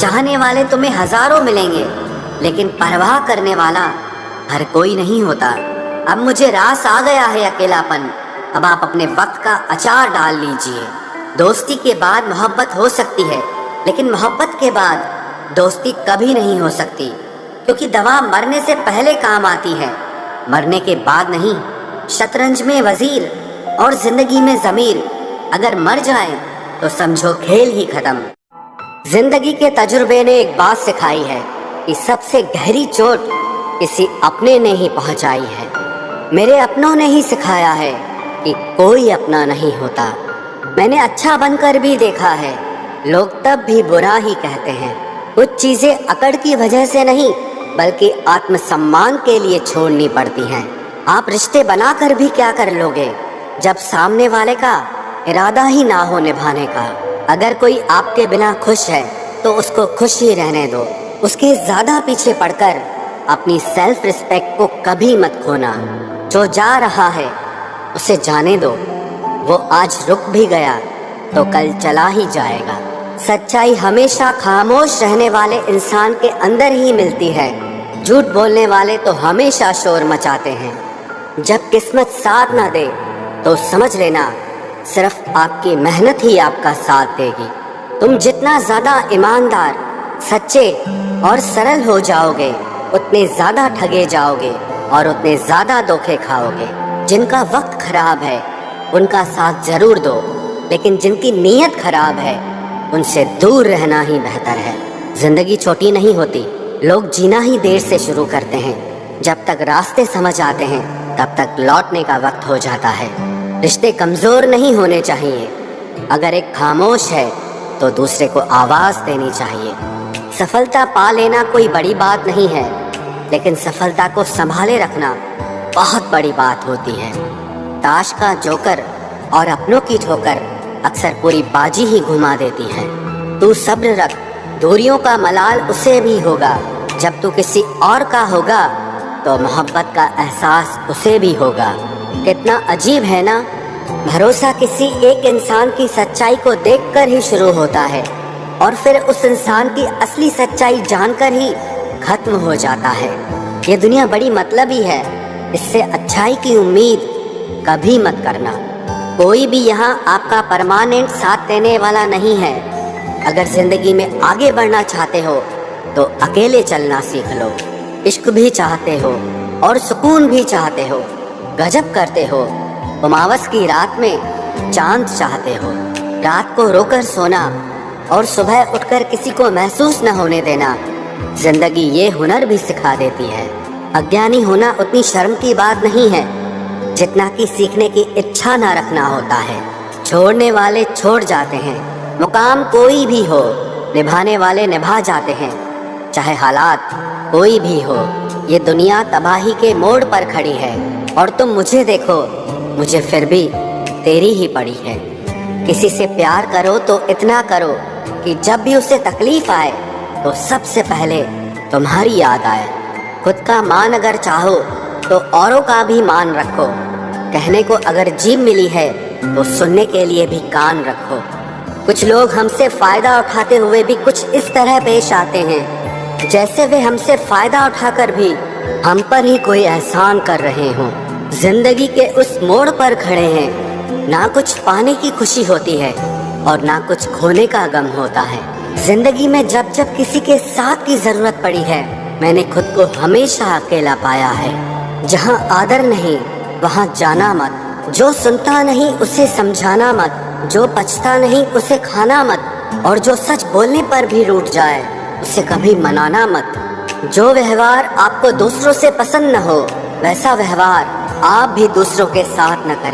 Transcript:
चाहने वाले तुम्हें हजारों मिलेंगे, लेकिन परवाह करने वाला हर कोई नहीं होता। अब मुझे रास आ गया है अकेलापन, अब आप अपने वक्त का अचार डाल लीजिए। दोस्ती के बाद मोहब्बत हो सकती है, लेकिन मोहब्बत के बाद दोस्ती कभी नहीं हो सकती, क्योंकि दवा मरने से पहले काम आती है, मरने के बाद नहीं। शतरंज में वजीर और जिंदगी में ज़मीर, अगर मर जाए तो समझो खेल ही खत्म। जिंदगी के तजुर्बे ने एक बात सिखाई है कि सबसे गहरी चोट किसी अपने ने ही पहुंचाई है। मेरे अपनों ने ही सिखाया है कि कोई अपना नहीं होता। मैंने अच्छा बनकर भी देखा है, लोग तब भी बुरा ही कहते हैं। कुछ चीजें अकड़ की वजह से नहीं, बल्कि आत्मसम्मान के लिए छोड़नी पड़ती हैं। आप रिश्ते बनाकर भी क्या कर लोगे जब सामने वाले का इरादा ही ना हो निभाने का। अगर कोई आपके बिना खुश है तो उसको खुश ही रहने दो। उसके ज्यादा पीछे पड़कर अपनी सेल्फ रिस्पेक्ट को कभी मत खोना। जो जा रहा है उसे जाने दो, वो आज रुक भी गया तो कल चला ही जाएगा। सच्चाई हमेशा खामोश रहने वाले इंसान के अंदर ही मिलती है। झूठ बोलने वाले तो हमेशा शोर मचाते हैं। जब किस्मत साथ ना दे तो समझ लेना सिर्फ आपकी मेहनत ही आपका साथ देगी। तुम जितना ज्यादा ईमानदार, सच्चे और सरल हो जाओगे, उतने ज्यादा ठगे जाओगे और उतने ज्यादा धोखे खाओगे। जिनका वक्त खराब है उनका साथ जरूर दो, लेकिन जिनकी नीयत खराब है उनसे दूर रहना ही बेहतर है। जिंदगी छोटी नहीं होती, लोग जीना ही देर से शुरू करते हैं। जब तक रास्ते समझ आते हैं तब तक लौटने का वक्त हो जाता है। रिश्ते कमजोर नहीं होने चाहिए। अगर एक खामोश है तो दूसरे को आवाज देनी चाहिए। सफलता पा लेना कोई बड़ी बात नहीं है, लेकिन सफलता को संभाले रखना बहुत बड़ी बात होती है। ताश का जोकर और अपनों की ठोकर अक्सर पूरी बाजी ही घुमा देती है। तू सब्र रख, दूरियों का मलाल उसे भी होगा। जब तू किसी और का होगा तो मोहब्बत का एहसास उसे भी होगा। कितना अजीब है ना, भरोसा किसी एक इंसान की सच्चाई को देखकर ही शुरू होता है और फिर उस इंसान की असली सच्चाई जानकर ही खत्म हो जाता है। ये दुनिया बड़ी मतलबी है, इससे अच्छाई की उम्मीद कभी मत करना। कोई भी यहाँ आपका परमानेंट साथ देने वाला नहीं है। अगर जिंदगी में आगे बढ़ना चाहते हो तो अकेले चलना सीख लो। इश्क भी चाहते हो और सुकून भी चाहते हो, गजब करते हो। उमावस की रात में चांद चाहते हो। रात को रोकर सोना और सुबह उठकर किसी को महसूस न होने देना, जिंदगी ये हुनर भी सिखा देती है। अज्ञानी होना उतनी शर्म की बात नहीं है जितना कि सीखने की इच्छा न रखना होता है। छोड़ने वाले छोड़ जाते हैं, मुकाम कोई भी हो, निभाने वाले निभा जाते हैं, चाहे हालात कोई भी हो। ये दुनिया तबाही के मोड़ पर खड़ी है और तुम मुझे देखो, मुझे फिर भी तेरी ही पड़ी है। किसी से प्यार करो तो इतना करो कि जब भी उसे तकलीफ आए तो सबसे पहले तुम्हारी याद आए। खुद का मान अगर चाहो तो औरों का भी मान रखो। कहने को अगर जीभ मिली है तो सुनने के लिए भी कान रखो। कुछ लोग हमसे फायदा उठाते हुए भी कुछ इस तरह पेश आते हैं जैसे वे हमसे फायदा उठाकर भी हम पर ही कोई एहसान कर रहे हों। जिंदगी के उस मोड़ पर खड़े हैं, ना कुछ पाने की खुशी होती है और ना कुछ खोने का गम होता है। जिंदगी में जब जब किसी के साथ की जरूरत पड़ी है, मैंने खुद को हमेशा अकेला पाया है। जहाँ आदर नहीं वहाँ जाना मत, जो सुनता नहीं उसे समझाना मत, जो पछता नहीं उसे खाना मत, और जो सच बोलने पर भी रूठ जाए उसे कभी मनाना मत। जो व्यवहार आपको दूसरों से पसंद न हो, वैसा व्यवहार आप भी दूसरों के साथ न करें।